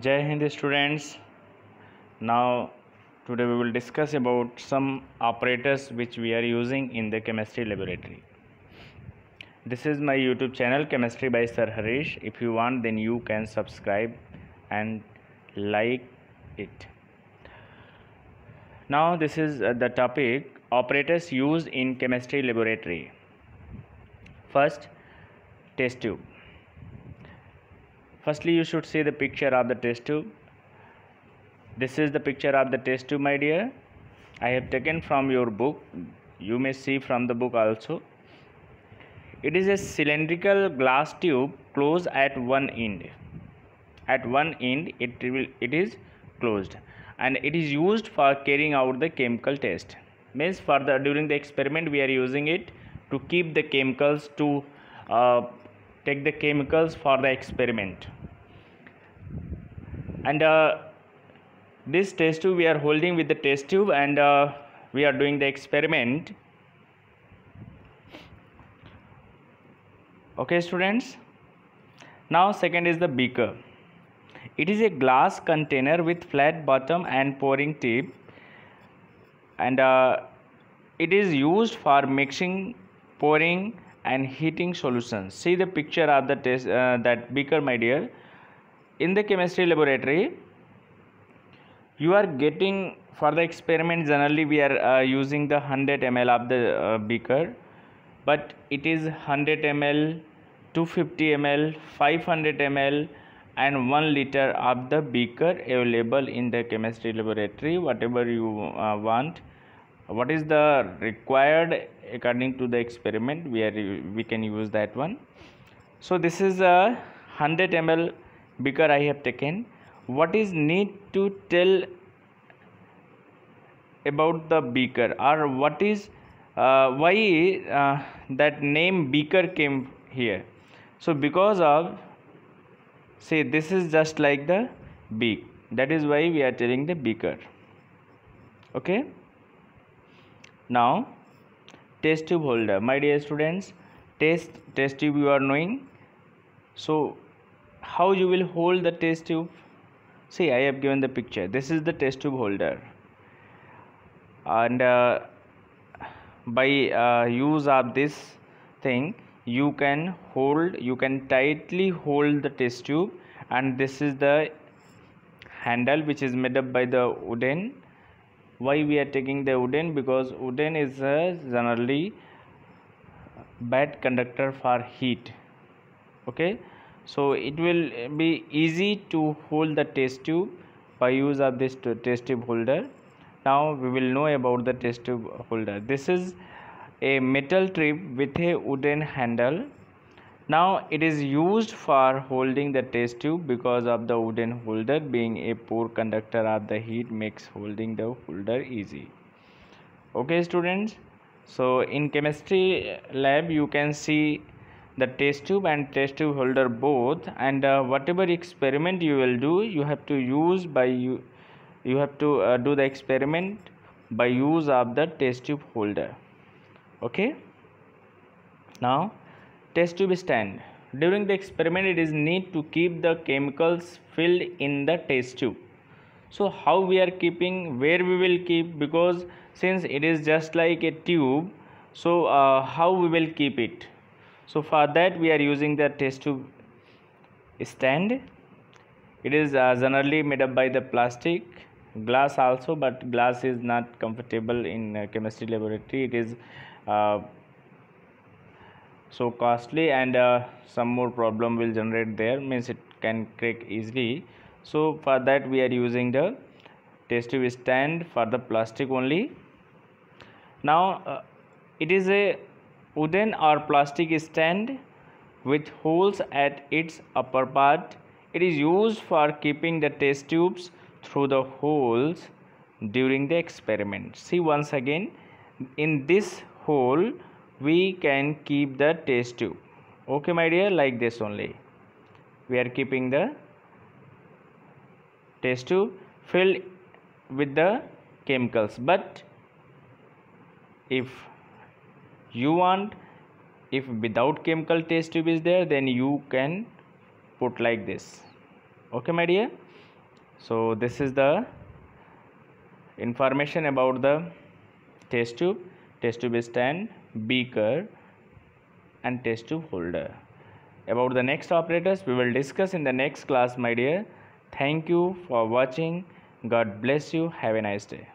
Jai Hind students. Now today we will discuss about some operators which we are using in the chemistry laboratory. This is my YouTube channel Chemistry by Sir Harish. If you want then you can subscribe and like it. Now this is the topic operators used in chemistry laboratory. First, test tube. Firstly you should see the picture of the test tube. This is the picture of the test tube, my dear. I have taken from your book. You may see from the book also. It is a cylindrical glass tube closed at one end. At one end it is closed, and it is used for carrying out the chemical test. Means during the experiment we are using it to keep the chemicals to take the chemicals for the experiment. And this test tube we are holding with the test tube, and we are doing the experiment. Okay students, now second is the beaker. It is a glass container with flat bottom and pouring tip, and it is used for mixing, pouring and heating solutions. See the picture of the test that beaker, my dear. In the chemistry laboratory you are getting, for the experiment generally we are using the 100 ml of the beaker, but it is 100 ml, 250 ml, 500 ml and 1 liter of the beaker available in the chemistry laboratory. Whatever you want, what is the required according to the experiment, we can use that one. So this is a 100 ml beaker I have taken. What is need to tell about the beaker, or what is why that name beaker came here? So because of, see, this is just like the beak, that is why we are telling the beaker. Okay, now test tube holder, my dear students. Test tube you are knowing. So how you will hold the test tube? See, I have given the picture. This is the test tube holder, and by use of this thing you can tightly hold the test tube. And this is the handle which is made up by the wooden. Why we are taking the wooden? Because wooden is generally bad conductor for heat. Okay, so it will be easy to hold the test tube by use of this test tube holder. Now we will know about the test tube holder. This is a metal tube with a wooden handle. Now it is used for holding the test tube because of the wooden holder being a poor conductor of the heat makes holding the holder easy. Okay students, so in chemistry lab you can see the test tube and test tube holder both, and whatever experiment you will do, you have to use you have to do the experiment by use of the test tube holder. Okay, now test tube stand. During the experiment it is need to keep the chemicals filled in the test tube. So how we are keeping, where we will keep, because since it is just like a tube, so how we will keep it? So for that we are using the test tube stand. It is generally made up by the plastic, glass also, but glass is not comfortable in chemistry laboratory. It is so costly, and some more problem will generate there, means it can crack easily. So for that we are using the test tube stand for the plastic only. Now it is a wooden or plastic stand with holes at its upper part. It is used for keeping the test tubes through the holes during the experiment. See once again, in this hole we can keep the test tube. Okay my dear, like this only we are keeping the test tube filled with the chemicals. But if you want, if without chemical test tube is there, then you can put like this. Okay my dear, So this is the information about the test tube. Test tube stand, beaker and test tube holder. About the next operators we will discuss in the next class, my dear. Thank you for watching. God bless you. Have a nice day.